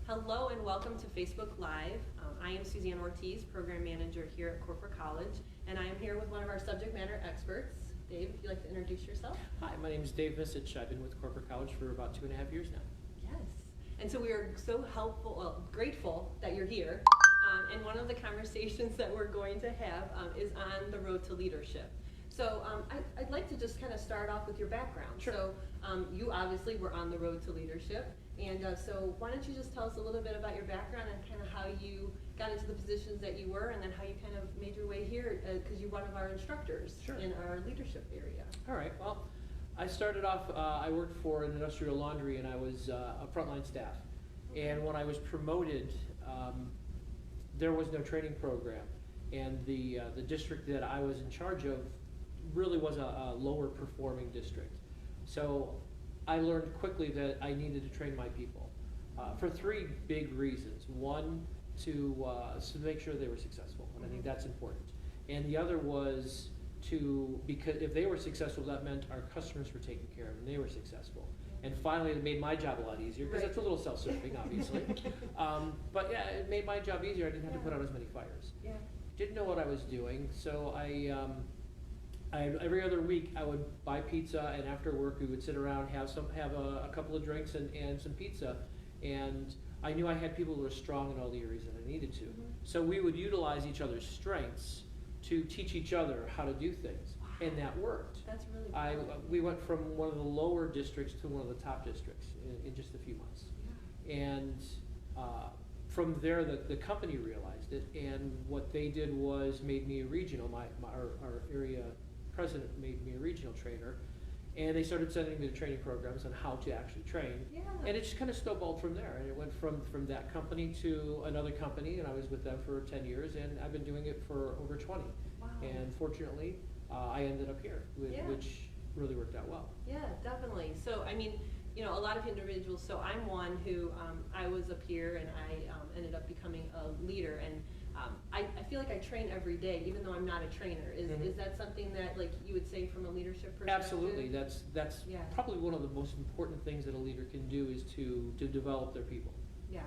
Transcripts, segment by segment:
Hello and welcome to Facebook Live. I am Suzanne Ortiz, Program Manager here at Corporate College, and I am here with one of our subject matter experts. Dave, if you'd like to introduce yourself. Hi, my name is Dave Misich. I've been with Corporate College for about 2.5 years now. Yes, and so we are so grateful that you're here. And one of the conversations that we're going to have is on the road to leadership. So I'd like to just kind of start off with your background. Sure. So you obviously were on the road to leadership. And so why don't you just tell us a little bit about your background and kind of how you got into the positions that you were, and then how you kind of made your way here, because you're one of our instructors Sure. in our leadership area. All right, well, I started off, I worked for an industrial laundry and I was a frontline staff. And when I was promoted, there was no training program. And the district that I was in charge of really was a lower performing district. So I learned quickly that I needed to train my people for three big reasons. One, to make sure they were successful, and I think that's important. And the other was because if they were successful, that meant our customers were taken care of and they were successful. And finally, it made my job a lot easier, because it's a little self-serving, obviously. But yeah, it made my job easier. I didn't have to put out as many fires. Yeah. Didn't know what I was doing, so I every other week I would buy pizza, and after work we would sit around, have a couple of drinks and some pizza, and I knew I had people who were strong in all the areas that I needed to. So we would utilize each other's strengths to teach each other how to do things, and that worked. That's really cool. We went from one of the lower districts to one of the top districts in just a few months. Yeah. And from there, the company realized it, and what they did was made me a regional. Our area president made me a regional trainer, and they started sending me to training programs on how to actually train. Yeah. And it just kind of snowballed from there, and it went from that company to another company, and I was with them for 10 years, and I've been doing it for over 20. Wow. And fortunately, I ended up here, which really worked out well. Yeah, definitely. So, I mean, you know, a lot of individuals, so I'm one who, I was a peer, and I ended up becoming a leader, and I feel like I train every day, even though I'm not a trainer. Is that something that, like, you would say from a leadership perspective? Absolutely. That's probably one of the most important things that a leader can do, is to develop their people. Yeah.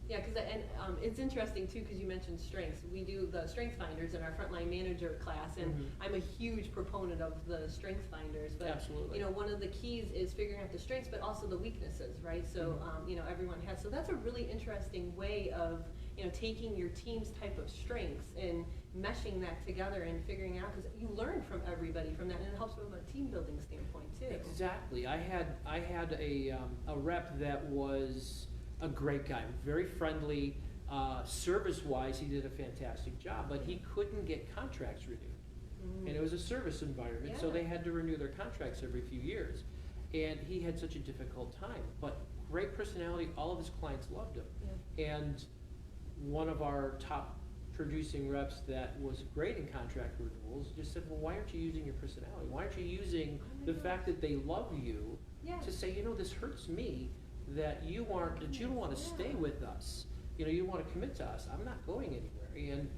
Yeah, and it's interesting too, because you mentioned strengths. We do the strength finders in our frontline manager class, and I'm a huge proponent of the strength finders. But Absolutely. you know, one of the keys is figuring out the strengths, but also the weaknesses, right? So you know, everyone has. So that's a really interesting way of, you know, taking your team's type of strengths and meshing that together and figuring out, because you learn from everybody from that, and it helps from a team building standpoint too. Exactly. I had a rep that was a great guy, very friendly. Service-wise, he did a fantastic job, but he couldn't get contracts renewed. And it was a service environment, so they had to renew their contracts every few years. And he had such a difficult time, but great personality. All of his clients loved him. Yeah. And one of our top producing reps that was great in contract renewals just said, well, why aren't you using your personality? Why aren't you using the fact that they love you to say, you know, this hurts me that you don't want to stay with us. You know, you want to commit to us. I'm not going anywhere. And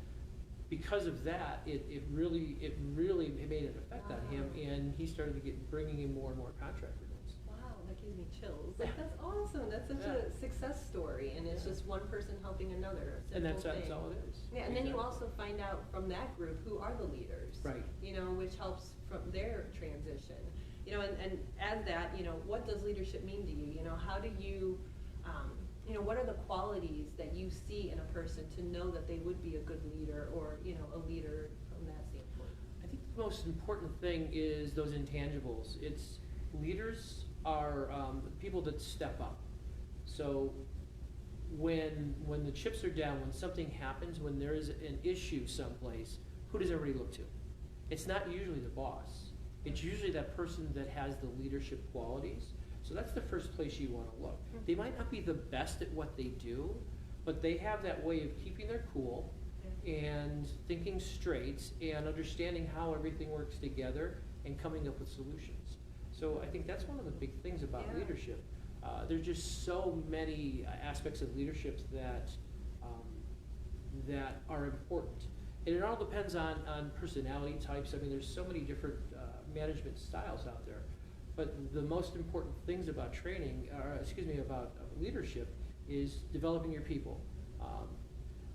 because of that, it really made an effect on him, and he started to bringing in more and more contract renewals. Wow, that gives me chills. Like, that's awesome. That's such a success story, and it's just one person helping another. And that's all it is. Yeah, and then you also find out from that group who are the leaders. Right. You know, which helps from their transition. You know, and as that, you know, what does leadership mean to you? You know, how do you, you know, what are the qualities that you see in a person to know that they would be a good leader, or, you know, a leader from that standpoint? I think the most important thing is those intangibles. It's leaders are people that step up. So when the chips are down, when something happens, when there is an issue someplace, who does everybody look to? It's not usually the boss. It's usually that person that has the leadership qualities. So that's the first place you want to look. They might not be the best at what they do, but they have that way of keeping their cool and thinking straight and understanding how everything works together and coming up with solutions. So I think that's one of the big things about leadership. There's just so many aspects of leadership that are important. And it all depends on personality types. I mean, there's so many different management styles out there. But the most important things about training, about leadership, is developing your people.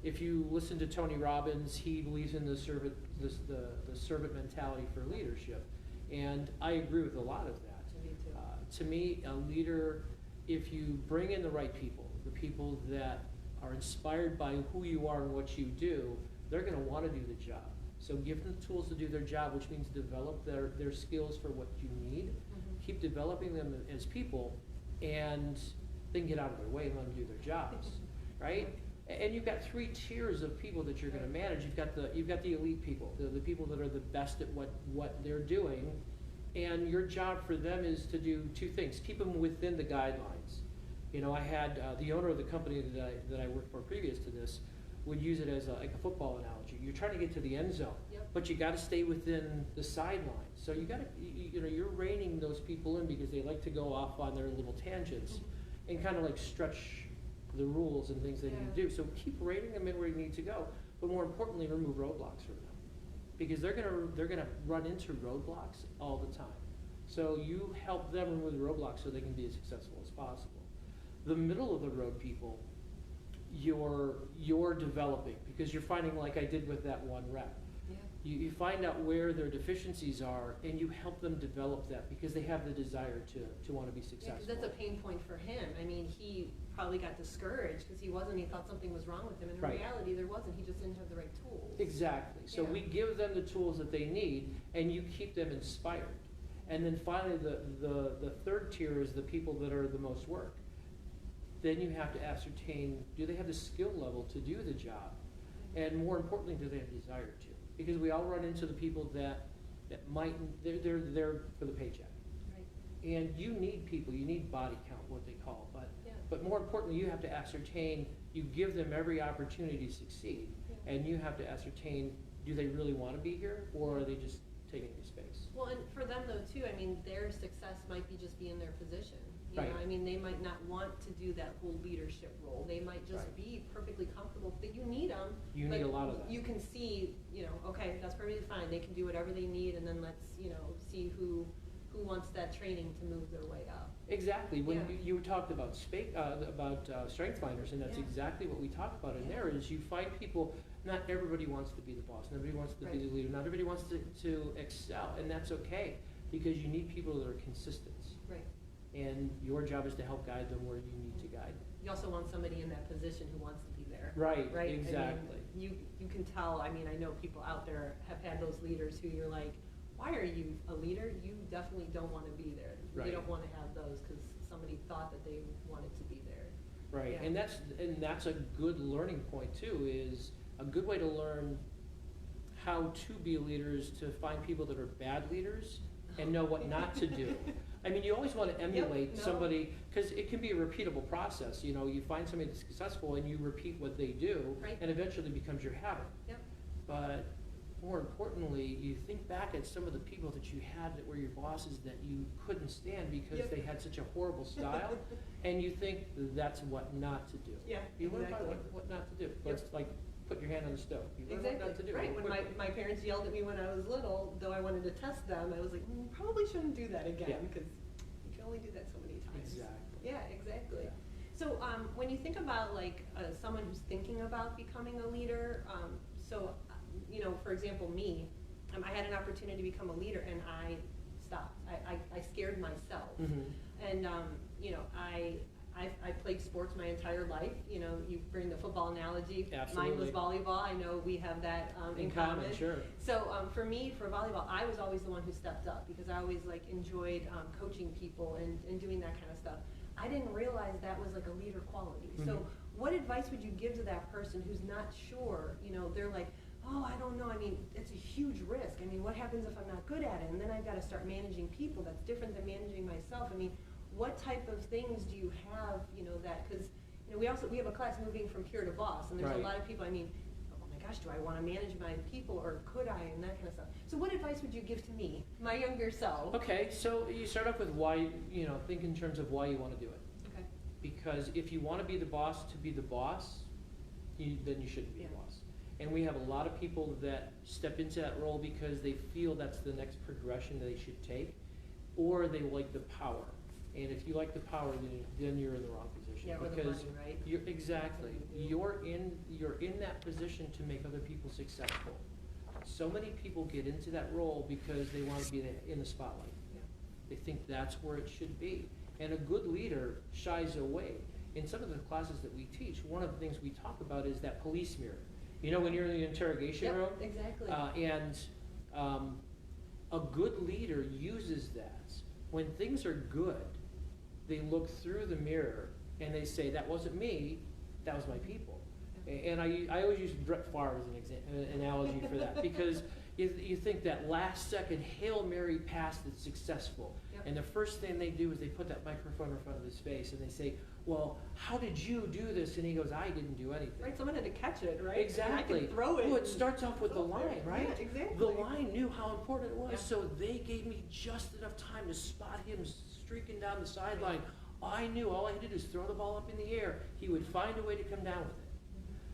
If you listen to Tony Robbins, he believes in the servant mentality for leadership, and I agree with a lot of that. Me too. To me, a leader, if you bring in the right people, the people that are inspired by who you are and what you do, they're going to want to do the job. So give them the tools to do their job, which means develop their skills for what you need. Keep developing them as people, and then get out of their way and let them do their jobs, right? And you've got 3 tiers of people that you're going to manage. You've got the elite people, the people that are the best at what they're doing, and your job for them is to do 2 things: keep them within the guidelines. You know, I had the owner of the company that I worked for previous to this would use it as like a football analogy. You're trying to get to the end zone, but you got to stay within the sidelines. So you got to, you're reining those people in because they like to go off on their little tangents and kind of like stretch the rules and things they need to do. So keep reining them in where you need to go, but more importantly, remove roadblocks from them, because they're gonna run into roadblocks all the time. So you help them remove the roadblocks so they can be as successful as possible. The middle of the road people, you're developing, because you're finding, like I did with that one rep. You find out where their deficiencies are, and you help them develop that because they have the desire to want to be successful. Yeah, 'cause that's a pain point for him. I mean, he probably got discouraged because he thought something was wrong with him, and in reality there wasn't. He just didn't have the right tools. Exactly. So we give them the tools that they need, and you keep them inspired. And then finally, the 3rd tier is the people that are the most work. Then you have to ascertain, do they have the skill level to do the job? And more importantly, do they have desire to? Because we all run into the people that might, they're there for the paycheck. Right. And you need people, you need body count, what they call it. But more importantly, you have to ascertain, you give them every opportunity to succeed. And you have to ascertain, do they really want to be here, or are they just taking your space? Well, and for them though too, I mean, their success might be just be in their position. You know, I mean, they might not want to do that whole leadership role. They might just be perfectly comfortable, but you need them. You need a lot of that. You can see, okay, that's perfectly fine. They can do whatever they need, and then let's, see who wants that training to move their way up. Exactly. When you talked about strength finders, and that's exactly what we talked about in there, is you find people, not everybody wants to be the boss, not everybody wants to be the leader, not everybody wants to excel, and that's okay, because you need people that are consistent. Right. And your job is to help guide them where you need to guide them. You also want somebody in that position who wants to be there. Right, right? exactly. I mean, you can tell, I mean, I know people out there have had those leaders who you're like, why are you a leader? You definitely don't want to be there. Right. You don't want to have those because somebody thought that they wanted to be there. Right, Yeah. and that's a good learning point too, is a good way to learn how to be a leader is to find people that are bad leaders and know what not to do. I mean, you always want to emulate somebody, because it can be a repeatable process. You find somebody that's successful and you repeat what they do, and eventually becomes your habit. Yep. But more importantly, you think back at some of the people that you had that were your bosses that you couldn't stand because they had such a horrible style, and you think that's what not to do. Yeah, You learn by what not to do. It's like put your hand on the stove. You learn what not to do. Right. When my parents yelled at me when I was little, though I wanted to test them, I was like, probably shouldn't do that again, because you can only do that so many times. Exactly. Yeah, exactly. Yeah. So when you think about like someone who's thinking about becoming a leader, for example, me, I had an opportunity to become a leader and I stopped. I scared myself. And I played sports my entire life. You bring the football analogy. Absolutely. Mine was volleyball. I know we have that in common. Sure. So for me, for volleyball, I was always the one who stepped up because I always enjoyed coaching people and doing that kind of stuff. I didn't realize that was like a leader quality. So what advice would you give to that person who's not sure? They're like, oh, I don't know. I mean, it's a huge risk. I mean, what happens if I'm not good at it? And then I've got to start managing people. That's different than managing myself. I mean, what type of things do you have, that, because, we have a class moving from peer to boss, and there's a lot of people, I mean, oh my gosh, do I want to manage my people, or could I, and that kind of stuff. So what advice would you give to me, my younger self? Okay, so you start off with why, think in terms of why you want to do it. Okay. Because if you want to be the boss, then you shouldn't be a boss. And we have a lot of people that step into that role because they feel that's the next progression they should take, or they like the power. And if you like the power, then you're in the wrong position. Yeah, or the because money, right? you're in that position to make other people successful. So many people get into that role because they want to be in the spotlight. Yeah. They think that's where it should be. And a good leader shies away. In some of the classes that we teach, one of the things we talk about is that police mirror. You know, when you're in the interrogation room? Exactly. A good leader uses that. When things are good, they look through the mirror and they say, that wasn't me, that was my people. And I always use Brett Favre as an analogy for that, because you think that last second Hail Mary pass that's successful. Yep. And the first thing they do is they put that microphone in front of his face and they say, well, how did you do this? And he goes, I didn't do anything. Right, someone had to catch it, right? Exactly. And I can throw it. Well, it starts off with the line, right? Yeah, exactly. The line knew how important it was, Yeah. so they gave me just enough time to spot him streaking down the sideline. I knew all I had to do is throw the ball up in the air. He would find a way to come down with it.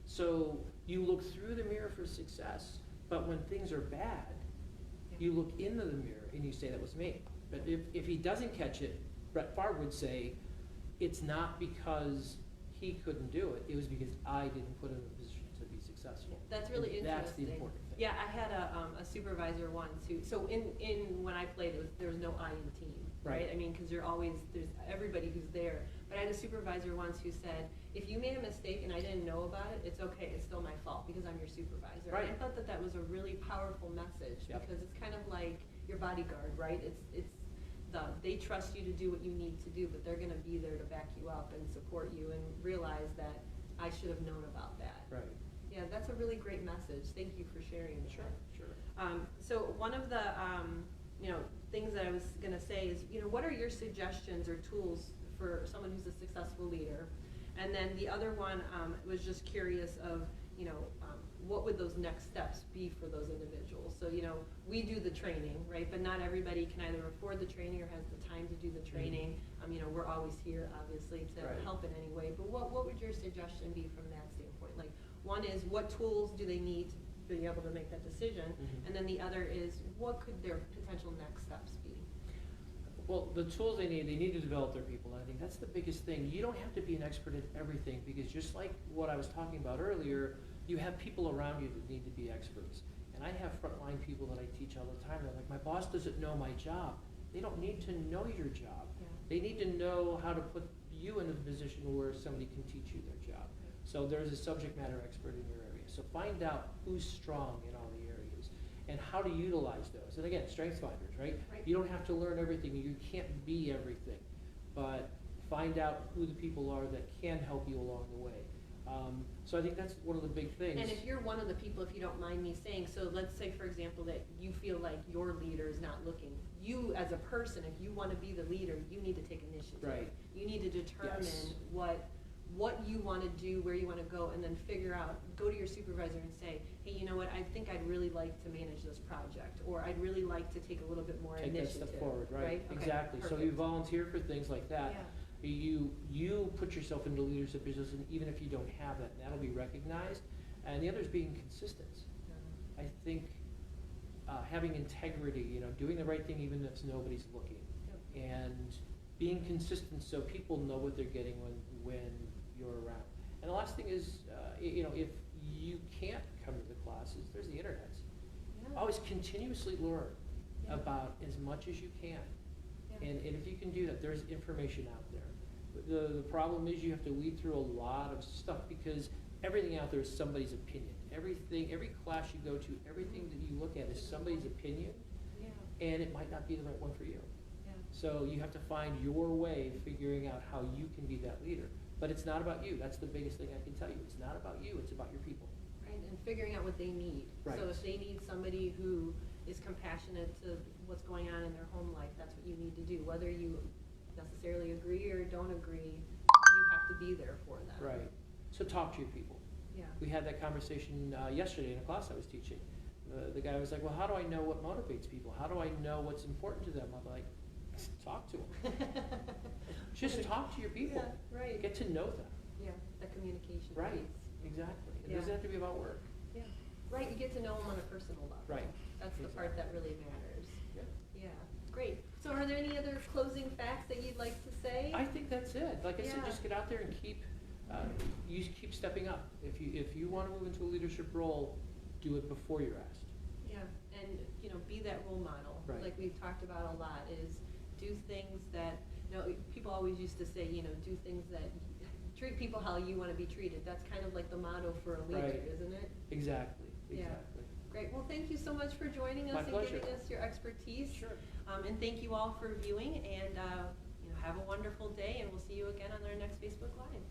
So you look through the mirror for success, but when things are bad, you look into the mirror and you say, that was me. But if he doesn't catch it, Brett Favre would say, it's not because he couldn't do it, it was because I didn't put him in a position to be successful. That's really And interesting. that's the important thing. Yeah, I had a supervisor once who, so in when I played, there was no I in team, right? Right. I mean, because there's everybody who's there. But I had a supervisor once who said, if you made a mistake and I didn't know about it, it's okay, it's still my fault because I'm your supervisor. Right. And I thought that was a really powerful message. Yep. Because it's kind of like your bodyguard, right? They trust you to do what you need to do, but they're gonna be there to back you up and support you and realize that I should have known about that. Right. Yeah, that's a really great message. Thank you for sharing that. Sure. So one of the things that I was gonna say is, what are your suggestions or tools for someone who's a successful leader? And then the other one was just curious of, what would those next steps be for those individuals? So, we do the training, right? But not everybody can either afford the training or has the time to do the training. We're always here, obviously, to Right. help in any way. But what would your suggestion be from that standpoint? Like, one is, what tools do they need to be able to make that decision? Mhm. And then the other is, what could their potential next steps be? Well, the tools they need to develop their people. And I think that's the biggest thing. You don't have to be an expert in everything, because just like what I was talking about earlier, you have people around you that need to be experts. And I have frontline people that I teach all the time. They're like, my boss doesn't know my job. They don't need to know your job. Yeah. They need to know how to put you in a position where somebody can teach you their job. So there's a subject matter expert in your area. So find out who's strong in all the areas and how to utilize those. And again, strengths finders, right? Right. You don't have to learn everything. You can't be everything. But find out who the people are that can help you along the way. So I think that's one of the big things. And if you're one of the people, if you don't mind me saying, so let's say, for example, that you feel like your leader is not looking. You, as a person, if you want to be the leader, you need to take initiative. Right. You need to determine Yes. what you want to do, where you want to go, and then figure out, go to your supervisor and say, hey, you know what, I think I'd really like to manage this project, or I'd really like to take a little bit more Take that initiative. step forward, right? Okay, Exactly. So you perfect. volunteer for things like that. Yeah. You put yourself into leadership position, even if you don't have that, that'll be recognized. And the other is being consistent. I think having integrity, doing the right thing even if nobody's looking, Yep. and being consistent so people know what they're getting when you're around. And the last thing is, if you can't come to the classes, there's the internet. Yeah. Always continuously learn Yeah. about as much as you can. Yeah. And if you can do that, there's information out there. The problem is you have to weed through a lot of stuff, because everything out there is somebody's opinion. Every class you go to, everything that you look at is somebody's opinion, Yeah. and it might not be the right one for you. Yeah. So you have to find your way of figuring out how you can be that leader. But it's not about you. That's the biggest thing I can tell you. It's not about you, it's about your people. Right, and figuring out what they need. Right. So if they need somebody who is compassionate to what's going on in their home life, that's what you need to do. Whether you necessarily agree or don't agree, you have to be there for them. Right. So talk to your people. Yeah. We had that conversation yesterday in a class I was teaching. The guy was like, well, how do I know what motivates people? How do I know what's important to them? I'm like, talk to them. Just talk to your people. Yeah, right. Get to know them. Yeah, that communication Right. piece. Exactly. It Yeah. doesn't have to be about work. Yeah, right, you get to know them on a personal level. Right. That's the part that really matters. Yeah. Yeah, great. So are there any other closing facts that you'd like to say? I think that's it. Like I said, Yeah. just get out there and keep stepping up. If you want to move into a leadership role, do it before you're asked. Yeah, and, be that role model. Right. Like we've talked about a lot, is do things that, people always used to say, do things that, treat people how you want to be treated. That's kind of like the motto for a leader, Right. isn't it? Exactly. Yeah. Great. Well, thank you so much for joining us My and pleasure. giving us your expertise. Sure. And thank you all for viewing, and have a wonderful day, and we'll see you again on our next Facebook Live.